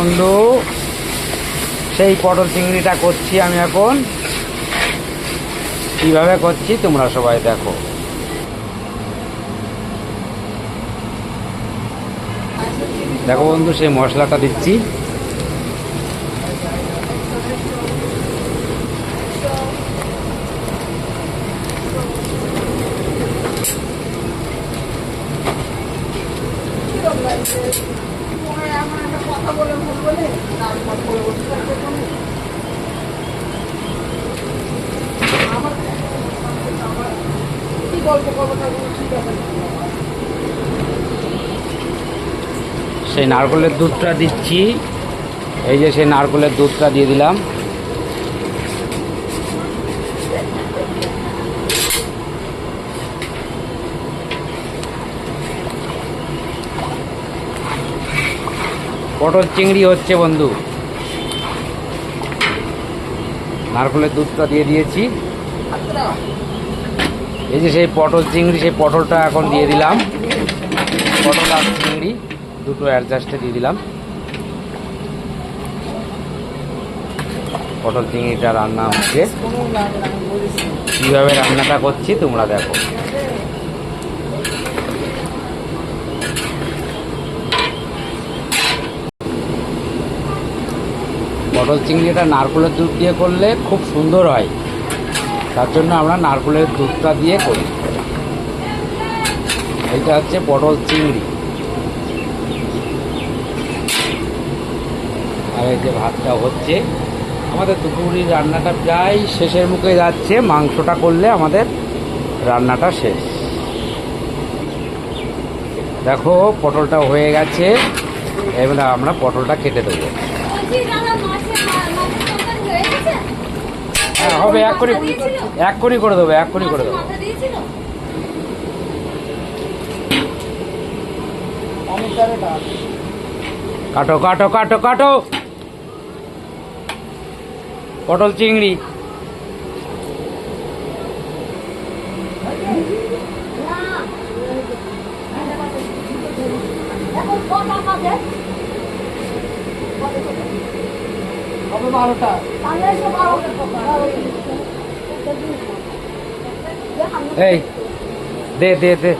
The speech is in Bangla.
বন্ধু, সেই পটল চিংড়িটা করছি আমি এখন। কিভাবে করছি তোমরা সবাই দেখো। দেখো বন্ধু, সেই মশলাটা দিচ্ছি। সেই নারকেলের দুধটা দিচ্ছি। এই যে সেই নারকেলের দুধটা দিয়ে দিলাম। পটল চিংড়ি হচ্ছে বন্ধু। নারকেলের দুধটা দিয়ে দিয়েছি। এই যে সেই পটল চিংড়ি, সেই পটলটা এখন দিয়ে দিলাম। পটল আর চিংড়ি দুটো অ্যাডজাস্টে দিয়ে দিলাম। পটল চিংড়িটা রান্না হচ্ছে। কীভাবে রান্নাটা করছি তোমরা দেখো। পটল চিংড়িটা নারকেলের দুধ দিয়ে করলে খুব সুন্দর হয়, তার জন্য আমরা নারকেলের দুধটা দিয়ে করি। এইটা হচ্ছে পটল চিংড়ি। আর এই যে ভাতটা হচ্ছে, আমাদের দুপুরের রান্নাটা প্রায় শেষের মুখে যাচ্ছে। মাংসটা করলে আমাদের রান্নাটা শেষ। দেখো পটলটা হয়ে গেছে, এবার আমরা পটলটা কেটে দেবো। হ্যাঁ হবে, এক করে করে দেবো, এক করে দেবো। কাটো কাটো কাটো কাটো পটল চিংড়ি। এই দে দে দে।